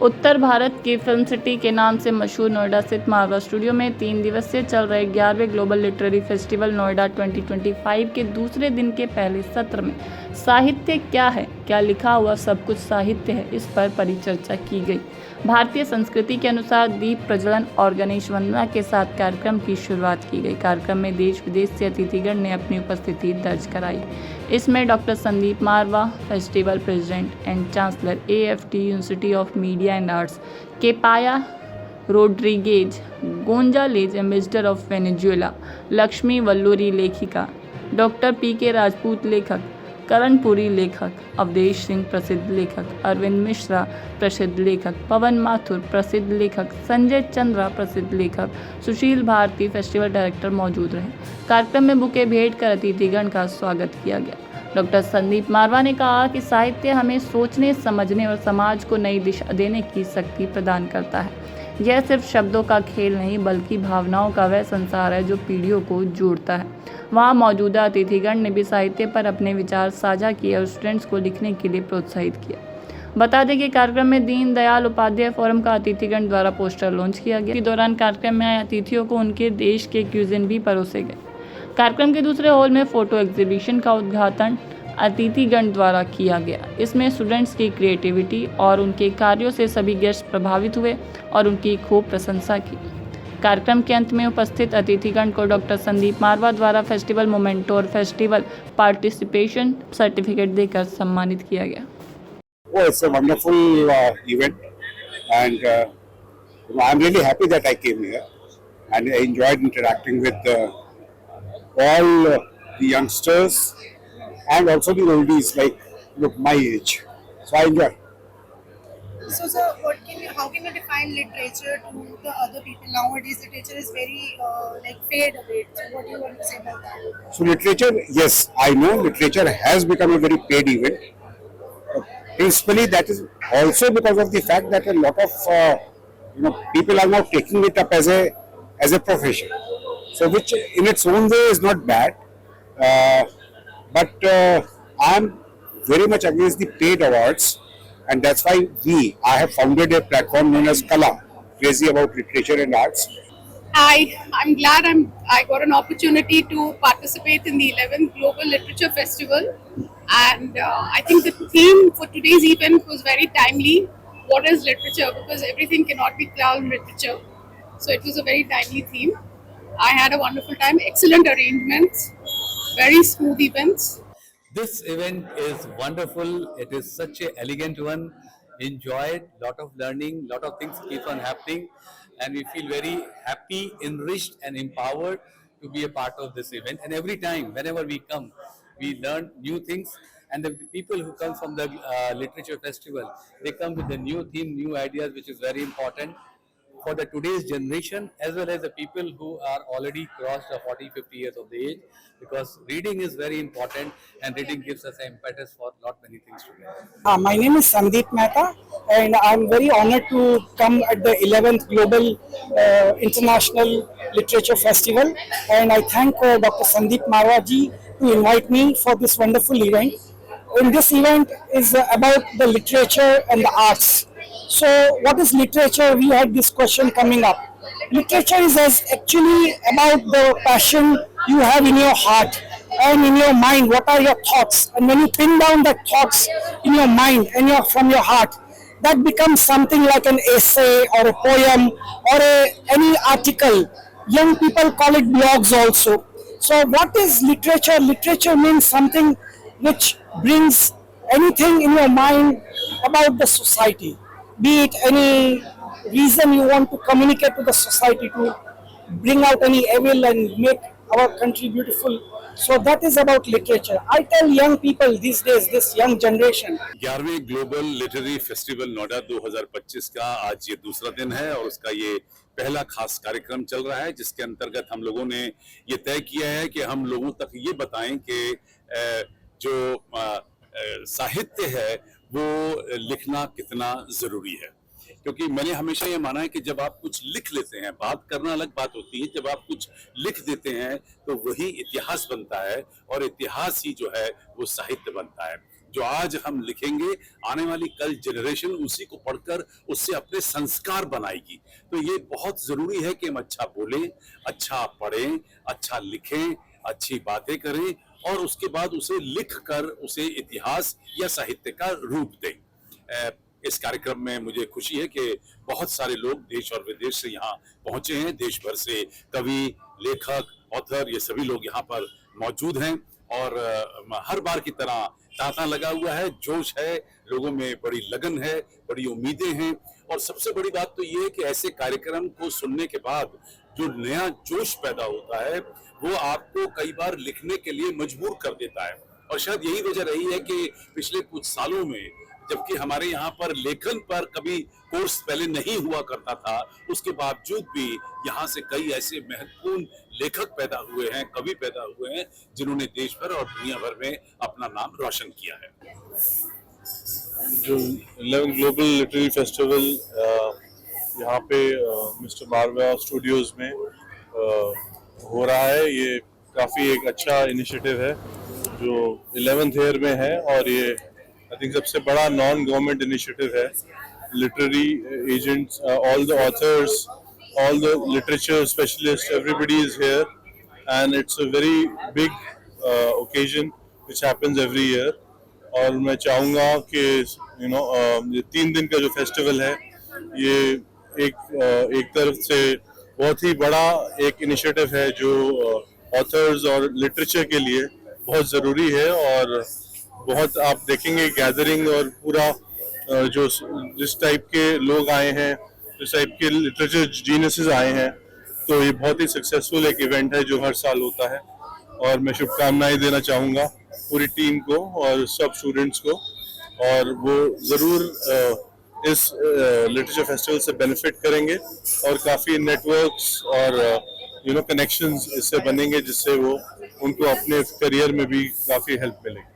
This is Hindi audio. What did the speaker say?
उत्तर भारत की फिल्म सिटी के नाम से मशहूर नोएडा स्थित मारवा स्टूडियो में 3 दिवसीय चल रहे 11वें ग्लोबल लिटरेरी फेस्टिवल नोएडा 2025 के दूसरे दिन के पहले सत्र में साहित्य क्या है, क्या लिखा हुआ सब कुछ साहित्य है, इस पर परिचर्चा की गई। भारतीय संस्कृति के अनुसार दीप प्रज्वलन और गणेश वंदना के साथ कार्यक्रम की शुरुआत की गई। कार्यक्रम में देश विदेश से अतिथिगण ने अपनी उपस्थिति दर्ज कराई। इसमें doctor Sandeep Marwah, festival president and chancellor AFT university of media and arts, Capaya Rodriguez Gonzalez, ambassador of Venezuela, Lakshmi Valluri लेखिका, डॉक्टर PK राजपूत लेखक, करणपुरी लेखक, अवधेश सिंह प्रसिद्ध लेखक, अरविंद मिश्रा प्रसिद्ध लेखक, पवन माथुर प्रसिद्ध लेखक, संजय चंद्रा प्रसिद्ध लेखक, सुशील भारती फेस्टिवल डायरेक्टर मौजूद रहे। कार्यक्रम में बुके भेंट कर अतिथिगण का स्वागत किया गया। डॉक्टर संदीप मारवा ने कहा कि साहित्य हमें सोचने, समझने और समाज को नई दिशा देने की शक्ति प्रदान करता है। यह सिर्फ शब्दों का खेल नहीं बल्कि भावनाओं का वह संसार है जो पीढ़ियों को जोड़ता है। वहाँ मौजूदा अतिथिगण ने भी साहित्य पर अपने विचार साझा किए और स्टूडेंट्स को लिखने के लिए प्रोत्साहित किया। बता दें कि कार्यक्रम में दीन दयाल उपाध्याय फोरम का अतिथिगण द्वारा पोस्टर लॉन्च किया गया। इस दौरान कार्यक्रम में आए अतिथियों को उनके देश के क्यूजिन भी परोसे गए। कार्यक्रम के दूसरे हॉल में फोटो एग्जीबिशन का उद्घाटन अतिथिगण द्वारा किया गया। इसमें स्टूडेंट्स की क्रिएटिविटी और उनके कार्यों से सभी गेस्ट प्रभावित हुए और उनकी खूब प्रशंसा की। कार्यक्रम के अंत में उपस्थित अतिथिगण को डॉक्टर संदीप मारवा द्वारा फेस्टिवल मोमेंटो और फेस्टिवल पार्टिसिपेशन सर्टिफिकेट देकर सम्मानित किया गया। Oh, it's a wonderful event, and I'm really happy that I came here, and I enjoyed interacting with all the youngsters and also the oldies, like my age. So I enjoy. So, sir, how can you define literature to the other people? Nowadays, literature is very fade away. So, what do you want to say about that? So literature, yes, I know literature has become a very paid event. Principally, that is also because of the fact that a lot of people are now taking it up as a profession. So, which in its own way is not bad, but I am very much against the paid awards, and that's why I have founded a platform known as Kala, Crazy About Literature and Arts. I'm glad I got an opportunity to participate in the 11th Global Literature Festival, and I think the theme for today's event was very timely. What is literature? Because everything cannot be called literature. So it was a very timely theme. I had a wonderful time. Excellent arrangements, very smooth events. This event is wonderful. It is such an elegant one. Enjoyed, lot of learning, lot of things keep on happening, and we feel very happy, enriched, and empowered to be a part of this event. And every time, whenever we come, we learn new things. And the people who come from the literature festival, they come with a new theme, new ideas, which is very important for the today's generation as well as the people who are already crossed the 40-50 years of the age, because reading is very important and reading gives us impetus for lot many things to do. My name is Sandeep Mehta, and I'm very honored to come at the 11th Global International Literature Festival, and I thank Dr. Sandeep Marwa ji to invite me for this wonderful event. And this event is about the literature and the arts. So what is literature? We had this question coming up. Literature is actually about the passion you have in your heart and in your mind. What are your thoughts? And when you pin down the thoughts in your mind and from your heart, that becomes something like an essay or a poem or any article. Young people call it blogs also. So what is literature? Literature means something which brings anything in your mind about the society. Be it any reason you want to communicate to the society to bring out any evil and make our country beautiful. So that is about literature. I tell young people these days, this young generation. 11वें ग्लोबल लिटरेरी फेस्टिवल नोएडा 2025 का आज ये दूसरा दिन है और उसका ये पहला खास कार्यक्रम चल रहा है, जिसके अंतर्गत हम लोगों ने ये तय किया है कि हम लोगों तक ये बताएं कि जो साहित्य है वो लिखना कितना जरूरी है। क्योंकि मैंने हमेशा ये माना है कि जब आप कुछ लिख लेते हैं, बात करना अलग बात होती है, जब आप कुछ लिख देते हैं तो वही इतिहास बनता है और इतिहास ही जो है वो साहित्य बनता है। जो आज हम लिखेंगे, आने वाली कल जनरेशन उसी को पढ़कर उससे अपने संस्कार बनाएगी। तो ये बहुत जरूरी है कि हम अच्छा बोलें, अच्छा पढ़ें, अच्छा लिखें, अच्छी बातें करें और उसके बाद उसे लिख कर उसे इतिहास या साहित्य का रूप दें। इस कार्यक्रम में मुझे खुशी है कि बहुत सारे लोग देश और विदेश से यहाँ पहुंचे हैं। देश भर से कवि, लेखक, ऑथर, ये सभी लोग यहाँ पर मौजूद हैं और हर बार की तरह तांता लगा हुआ है, जोश है, लोगों में बड़ी लगन है, बड़ी उम्मीदें हैं और सबसे बड़ी बात तो ये है कि ऐसे कार्यक्रम को सुनने के बाद जो नया जोश पैदा होता है वो आपको कई बार लिखने के लिए मजबूर कर देता है। और शायद यही वजह रही है कि पिछले कुछ सालों में जबकि हमारे यहाँ पर लेखन पर कभी कोर्स पहले नहीं हुआ करता था, उसके बावजूद भी यहाँ से कई ऐसे महत्वपूर्ण लेखक पैदा हुए हैं, कवि पैदा हुए हैं जिन्होंने देश भर और दुनिया भर में अपना नाम रोशन किया है। जो 11 ग्लोबल लिटरेरी फेस्टिवल यहाँ पे मिस्टर मारवा स्टूडियोज में हो रहा है, ये काफ़ी एक अच्छा इनिशिएटिव है जो 11th ईयर में है और ये आई थिंक सबसे बड़ा नॉन गवर्नमेंट इनिशिएटिव है। Literary agents, all the author's, all the literature specialists, everybody is here and it's a very big occasion which happens every year। और मैं चाहूँगा कि ये 3 दिन का जो फेस्टिवल है ये एक तरफ से बहुत ही बड़ा एक इनिशिएटिव है जो ऑथर्स और लिटरेचर के लिए बहुत ज़रूरी है और बहुत आप देखेंगे गैदरिंग और पूरा जो जिस टाइप के लोग आए हैं, जिस टाइप के लिटरेचर जीनियसेस आए हैं, तो ये बहुत ही सक्सेसफुल एक इवेंट है जो हर साल होता है और मैं शुभकामनाएं देना चाहूँगा पूरी टीम को और सब स्टूडेंट्स को और वो ज़रूर इस लिटरेचर फेस्टिवल से बेनिफिट करेंगे और काफ़ी नेटवर्क्स और कनेक्शंस इससे बनेंगे जिससे वो उनको अपने करियर में भी काफ़ी हेल्प मिलेगी।